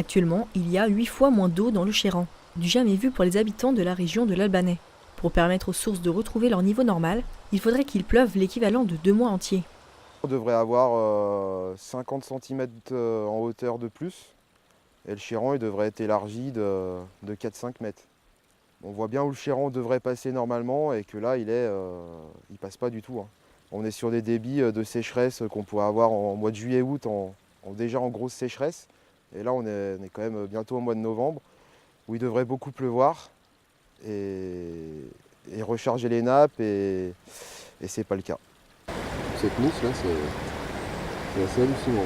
Actuellement, il y a 8 fois moins d'eau dans le Chéran, du jamais vu pour les habitants de la région de l'Albanais. Pour permettre aux sources de retrouver leur niveau normal, il faudrait qu'il pleuve l'équivalent de 2 mois entiers. On devrait avoir 50 cm en hauteur de plus, et le Chéran il devrait être élargi de 4-5 mètres. On voit bien où le Chéran devrait passer normalement et que là il passe pas du tout. On est sur des débits de sécheresse qu'on pourrait avoir en mois de juillet-août, déjà en grosse sécheresse. Et là on est quand même bientôt au mois de novembre, où il devrait beaucoup pleuvoir et recharger les nappes, et c'est pas le cas. Cette mousse là, c'est assez hallucinant.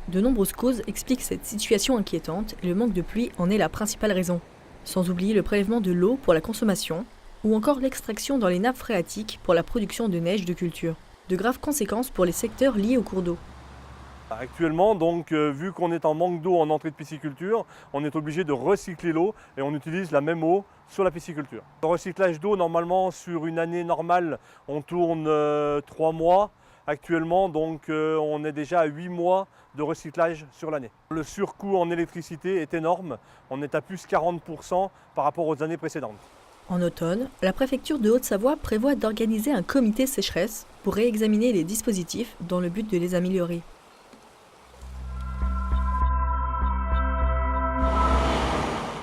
De nombreuses causes expliquent cette situation inquiétante et le manque de pluie en est la principale raison. Sans oublier le prélèvement de l'eau pour la consommation ou encore l'extraction dans les nappes phréatiques pour la production de neige de culture. De graves conséquences pour les secteurs liés aux cours d'eau. Actuellement, donc, vu qu'on est en manque d'eau en entrée de pisciculture, on est obligé de recycler l'eau et on utilise la même eau sur la pisciculture. Le recyclage d'eau, normalement, sur une année normale, on tourne 3 mois. Actuellement, donc, on est déjà à 8 mois de recyclage sur l'année. Le surcoût en électricité est énorme. On est à plus 40% par rapport aux années précédentes. En automne, la préfecture de Haute-Savoie prévoit d'organiser un comité sécheresse pour réexaminer les dispositifs dans le but de les améliorer.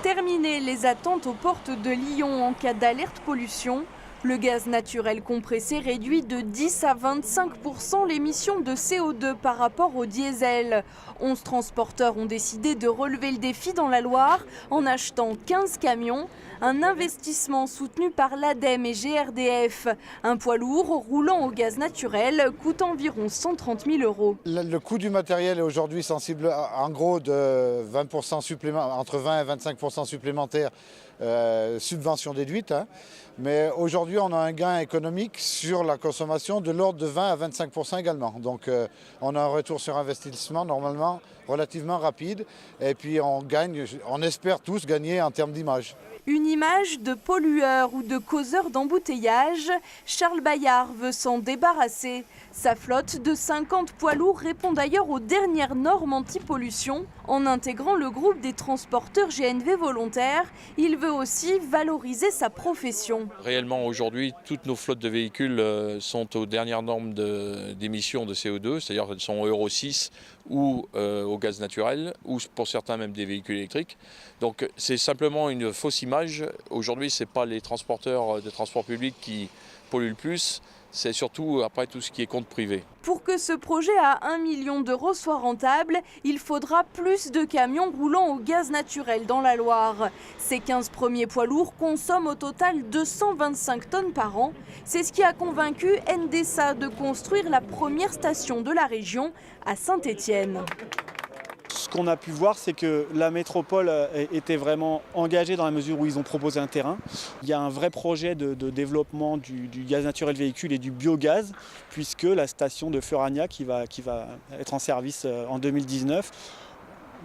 Terminer les attentes aux portes de Lyon en cas d'alerte pollution. Le gaz naturel compressé réduit de 10 à 25% l'émission de CO2 par rapport au diesel. 11 transporteurs ont décidé de relever le défi dans la Loire en achetant 15 camions. Un investissement soutenu par l'ADEME et GRDF. Un poids lourd roulant au gaz naturel coûte environ 130 000 €. Le coût du matériel est aujourd'hui sensible en gros de 20% entre 20 et 25% supplémentaires, subvention déduite. Mais aujourd'hui, on a un gain économique sur la consommation de l'ordre de 20 à 25% également. Donc on a un retour sur investissement normalement relativement rapide. Et puis on espère tous gagner en termes d'image. Une image de pollueur ou de causeur d'embouteillage. Charles Bayard veut s'en débarrasser. Sa flotte de 50 poids lourds répond d'ailleurs aux dernières normes anti-pollution. En intégrant le groupe des transporteurs GNV volontaires, il veut aussi valoriser sa profession. Réellement, aujourd'hui, toutes nos flottes de véhicules sont aux dernières normes d'émissions de CO2, c'est-à-dire qu'elles sont Euro 6 ou au gaz naturel, ou pour certains même des véhicules électriques. Donc c'est simplement une fausse image. Aujourd'hui, ce n'est pas les transporteurs de transport public qui polluent le plus, c'est surtout après tout ce qui est compte privé. Pour que ce projet à 1 million € soit rentable, il faudra plus de camions roulant au gaz naturel dans la Loire. Ces 15 premiers poids lourds consomment au total 225 tonnes par an. C'est ce qui a convaincu Endesa de construire la première station de la région à Saint-Étienne. Ce qu'on a pu voir, c'est que la métropole était vraiment engagée dans la mesure où ils ont proposé un terrain. Il y a un vrai projet de développement du gaz naturel véhicule et du biogaz, puisque la station de Furania, qui va être en service en 2019,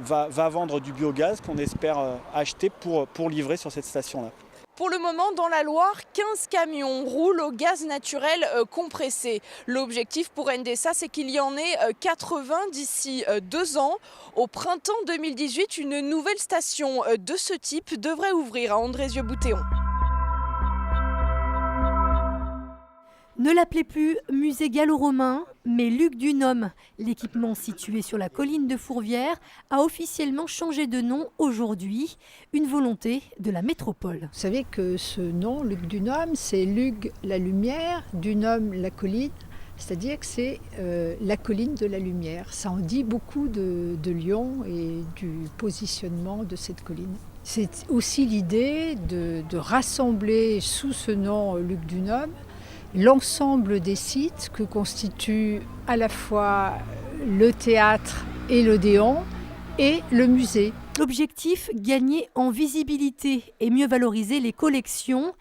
va vendre du biogaz qu'on espère acheter pour livrer sur cette station-là. Pour le moment, dans la Loire, 15 camions roulent au gaz naturel compressé. L'objectif pour Endesa, c'est qu'il y en ait 80 d'ici 2 ans. Au printemps 2018, une nouvelle station de ce type devrait ouvrir à Andrézieux-Boutéon. Ne l'appelez plus musée gallo-romain, mais Luc Dunhomme. L'équipement situé sur la colline de Fourvière a officiellement changé de nom aujourd'hui, une volonté de la métropole. Vous savez que ce nom, Luc Dunhomme, c'est Luc la lumière, Dunhomme la colline, c'est-à-dire que c'est la colline de la lumière. Ça en dit beaucoup de Lyon et du positionnement de cette colline. C'est aussi l'idée de rassembler sous ce nom Luc Dunhomme l'ensemble des sites que constituent à la fois le théâtre et l'Odéon et le musée. L'objectif, gagner en visibilité et mieux valoriser les collections.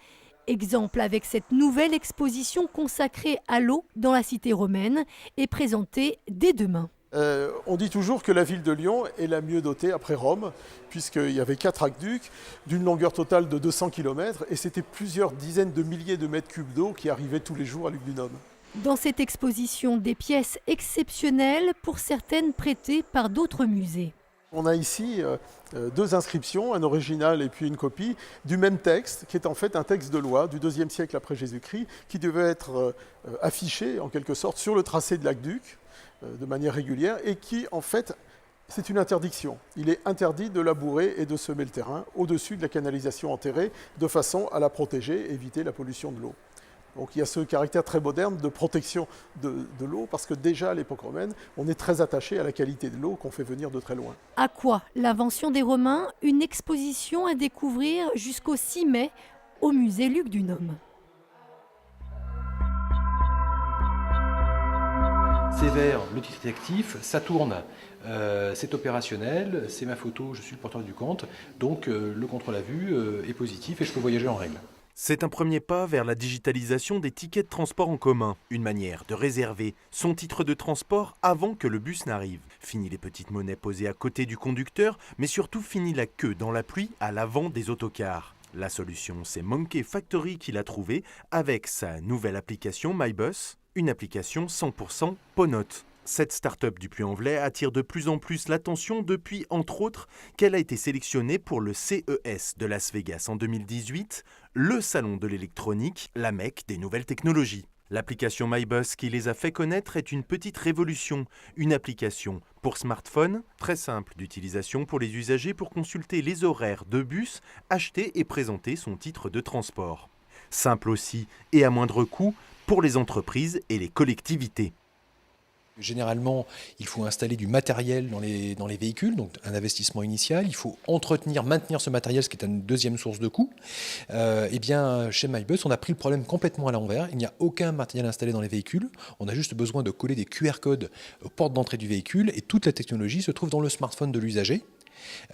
Exemple avec cette nouvelle exposition consacrée à l'eau dans la cité romaine et présentée dès demain. On dit toujours que la ville de Lyon est la mieux dotée après Rome, puisqu'il y avait 4 aqueducs d'une longueur totale de 200 km et c'était plusieurs dizaines de milliers de mètres cubes d'eau qui arrivaient tous les jours à Luc Dunhomme. Dans cette exposition, des pièces exceptionnelles, pour certaines prêtées par d'autres musées. On a ici 2 inscriptions, un original et puis une copie, du même texte, qui est en fait un texte de loi du IIe siècle après Jésus-Christ, qui devait être affiché en quelque sorte sur le tracé de l'aqueduc de manière régulière et qui en fait, c'est une interdiction. Il est interdit de labourer et de semer le terrain au-dessus de la canalisation enterrée de façon à la protéger, éviter la pollution de l'eau. Donc il y a ce caractère très moderne de protection de l'eau, parce que déjà à l'époque romaine, on est très attaché à la qualité de l'eau qu'on fait venir de très loin. À quoi l'invention des Romains? Une exposition à découvrir jusqu'au 6 mai au musée Luc Dunhomme. C'est vert, le titre est actif, ça tourne, c'est opérationnel, c'est ma photo, je suis le porteur du compte, donc le contrôle à vue est positif et je peux voyager en règle. C'est un premier pas vers la digitalisation des tickets de transport en commun, une manière de réserver son titre de transport avant que le bus n'arrive. Fini les petites monnaies posées à côté du conducteur, mais surtout fini la queue dans la pluie à l'avant des autocars. La solution, c'est Monkey Factory qui l'a trouvée avec sa nouvelle application MyBus, une application 100% Ponote. Cette start-up du Puy-en-Velay attire de plus en plus l'attention depuis, entre autres, qu'elle a été sélectionnée pour le CES de Las Vegas en 2018, le salon de l'électronique, la Mecque des nouvelles technologies. L'application MyBus qui les a fait connaître est une petite révolution, une application pour smartphone, très simple d'utilisation pour les usagers pour consulter les horaires de bus, acheter et présenter son titre de transport. Simple aussi et à moindre coût pour les entreprises et les collectivités. Généralement, il faut installer du matériel dans les véhicules, donc un investissement initial. Il faut entretenir, maintenir ce matériel, ce qui est une deuxième source de coût. Eh bien, chez MyBus, on a pris le problème complètement à l'envers. Il n'y a aucun matériel installé dans les véhicules. On a juste besoin de coller des QR codes aux portes d'entrée du véhicule et toute la technologie se trouve dans le smartphone de l'usager.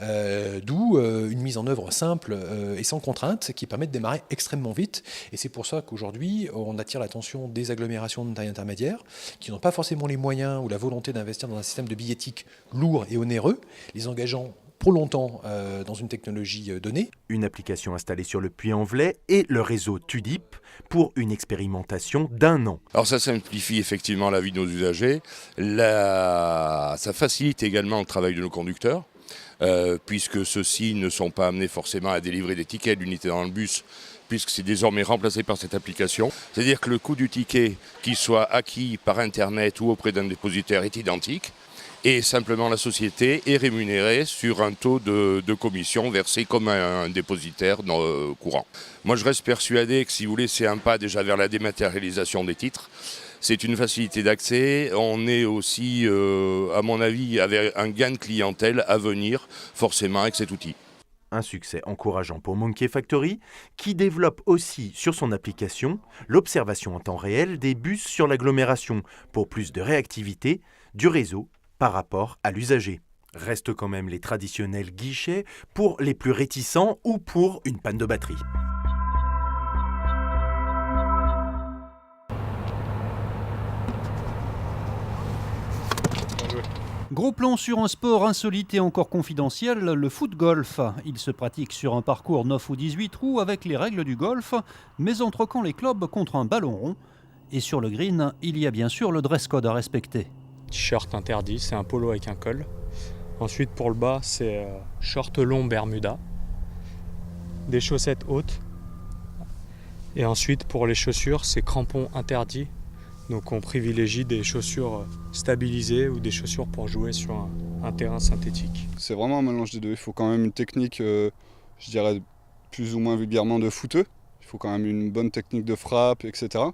D'où une mise en œuvre simple et sans contrainte qui permet de démarrer extrêmement vite, et c'est pour ça qu'aujourd'hui on attire l'attention des agglomérations de taille intermédiaire qui n'ont pas forcément les moyens ou la volonté d'investir dans un système de billettique lourd et onéreux, les engageant pour longtemps dans une technologie donnée. Une application installée sur le Puy-en-Velay et le réseau TUDIP pour une expérimentation d'1 an. Alors ça simplifie effectivement la vie de nos usagers, ça facilite également le travail de nos conducteurs. Puisque ceux-ci ne sont pas amenés forcément à délivrer des tickets d'unité dans le bus, puisque c'est désormais remplacé par cette application. C'est-à-dire que le coût du ticket, qu'il soit acquis par Internet ou auprès d'un dépositaire, est identique, et simplement la société est rémunérée sur un taux de commission versé comme un dépositaire courant. Moi je reste persuadé que si vous voulez, c'est un pas déjà vers la dématérialisation des titres. C'est une facilité d'accès, on est aussi, à mon avis, avec un gain de clientèle à venir, forcément, avec cet outil. Un succès encourageant pour Monkey Factory, qui développe aussi sur son application l'observation en temps réel des bus sur l'agglomération, pour plus de réactivité du réseau par rapport à l'usager. Restent quand même les traditionnels guichets pour les plus réticents ou pour une panne de batterie. Gros plan sur un sport insolite et encore confidentiel, le foot-golf. Il se pratique sur un parcours 9 ou 18 trous avec les règles du golf, mais en troquant les clubs contre un ballon rond. Et sur le green, il y a bien sûr le dress code à respecter. T-shirt interdit, c'est un polo avec un col. Ensuite pour le bas, c'est short long bermuda, des chaussettes hautes. Et ensuite pour les chaussures, c'est crampons interdits. Donc on privilégie des chaussures stabilisées ou des chaussures pour jouer sur un terrain synthétique. C'est vraiment un mélange des deux. Il faut quand même une technique, je dirais plus ou moins vulgairement de footeux. Il faut quand même une bonne technique de frappe, etc.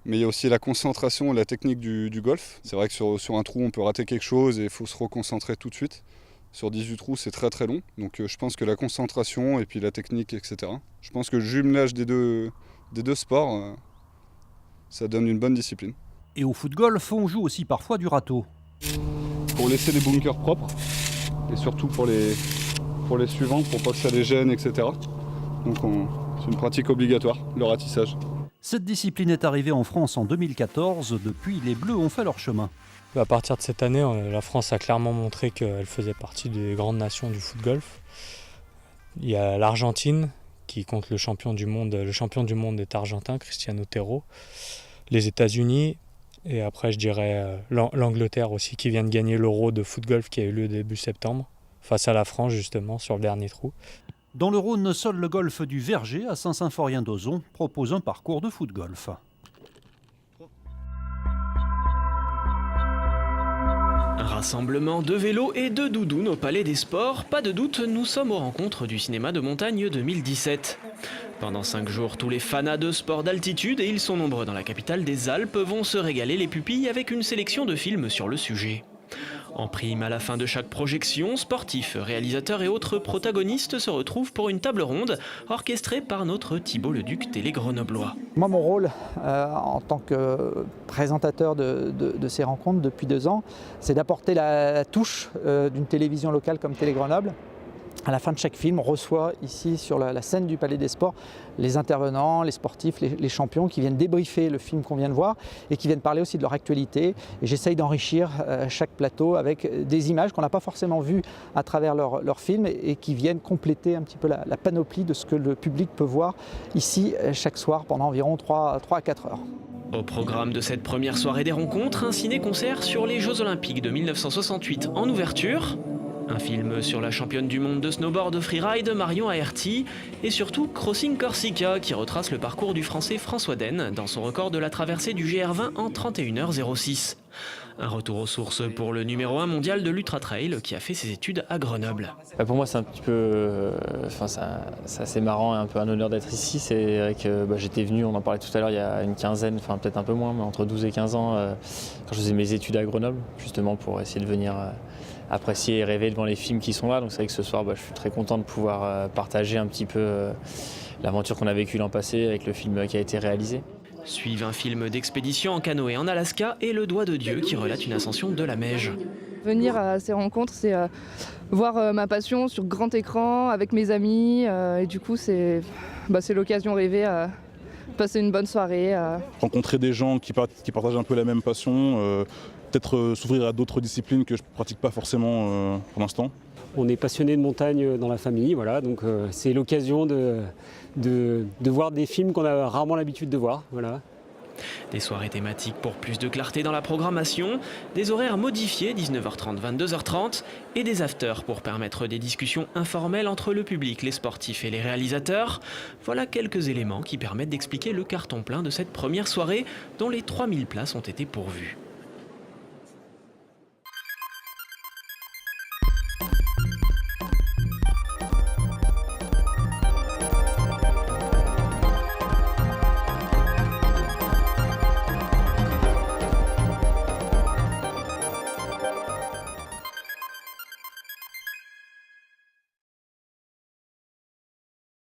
Mais il y a aussi la concentration et la technique du golf. C'est vrai que sur un trou, on peut rater quelque chose et il faut se reconcentrer tout de suite. Sur 18 trous, c'est très très long. Donc je pense que la concentration et puis la technique, etc. Je pense que le jumelage des deux sports, ça donne une bonne discipline. Et au foot-golf, on joue aussi parfois du râteau. Pour laisser les bunkers propres, et surtout pour les suivants, pour pas que ça les gêne, etc. Donc c'est une pratique obligatoire, le ratissage. Cette discipline est arrivée en France en 2014, depuis les Bleus ont fait leur chemin. À partir de cette année, la France a clairement montré qu'elle faisait partie des grandes nations du foot-golf. Il y a l'Argentine qui compte le champion du monde est argentin, Cristiano Terro. Les États-Unis, Et après, je dirais l'Angleterre aussi, qui vient de gagner l'Euro de foot-golf qui a eu lieu début septembre, face à la France justement, sur le dernier trou. Dans le Rhône, seul le golf du Verger à Saint-Symphorien-d'Ozon propose un parcours de foot-golf. Un rassemblement de vélos et de doudounes au Palais des Sports. Pas de doute, nous sommes aux rencontres du cinéma de montagne 2017. Pendant 5 jours, tous les fanas de sport d'altitude, et ils sont nombreux dans la capitale des Alpes, vont se régaler les pupilles avec une sélection de films sur le sujet. En prime, à la fin de chaque projection, sportifs, réalisateurs et autres protagonistes se retrouvent pour une table ronde orchestrée par notre Thibault Leduc télé-grenoblois. Moi, mon rôle en tant que présentateur de ces rencontres depuis 2 ans, c'est d'apporter la touche d'une télévision locale comme Télé Grenoble. À la fin de chaque film, on reçoit ici sur la scène du Palais des Sports les intervenants, les sportifs, les champions qui viennent débriefer le film qu'on vient de voir et qui viennent parler aussi de leur actualité. Et j'essaye d'enrichir chaque plateau avec des images qu'on n'a pas forcément vues à travers leur film et qui viennent compléter un petit peu la panoplie de ce que le public peut voir ici chaque soir pendant environ 3 à 4 heures. Au programme de cette première soirée des rencontres, un ciné-concert sur les Jeux Olympiques de 1968 en ouverture. Un film sur la championne du monde de snowboard freeride Marion Aerty et surtout Crossing Corsica qui retrace le parcours du français François Den dans son record de la traversée du GR20 en 31h06. Un retour aux sources pour le numéro 1 mondial de l'Ultra Trail qui a fait ses études à Grenoble. Pour moi c'est un petit peu, c'est assez marrant et un peu un honneur d'être ici. C'est vrai que j'étais venu, on en parlait tout à l'heure, il y a une quinzaine, peut-être un peu moins, mais entre 12 et 15 ans quand je faisais mes études à Grenoble, justement pour essayer de venir apprécier et rêver devant les films qui sont là. Donc c'est vrai que ce soir, je suis très content de pouvoir partager un petit peu l'aventure qu'on a vécue l'an passé avec le film qui a été réalisé. Suivent un film d'expédition en canoë en Alaska et Le Doigt de Dieu qui relate une ascension de la Meige. Venir à ces rencontres, c'est voir ma passion sur grand écran avec mes amis et du coup c'est l'occasion rêvée à passer une bonne soirée. Rencontrer des gens qui partagent un peu la même passion, peut-être s'ouvrir à d'autres disciplines que je ne pratique pas forcément pour l'instant. On est passionné de montagne dans la famille, voilà, donc c'est l'occasion de voir des films qu'on a rarement l'habitude de voir. Voilà. Des soirées thématiques pour plus de clarté dans la programmation, des horaires modifiés 19h30, 22h30 et des afters pour permettre des discussions informelles entre le public, les sportifs et les réalisateurs. Voilà quelques éléments qui permettent d'expliquer le carton plein de cette première soirée dont les 3000 places ont été pourvues.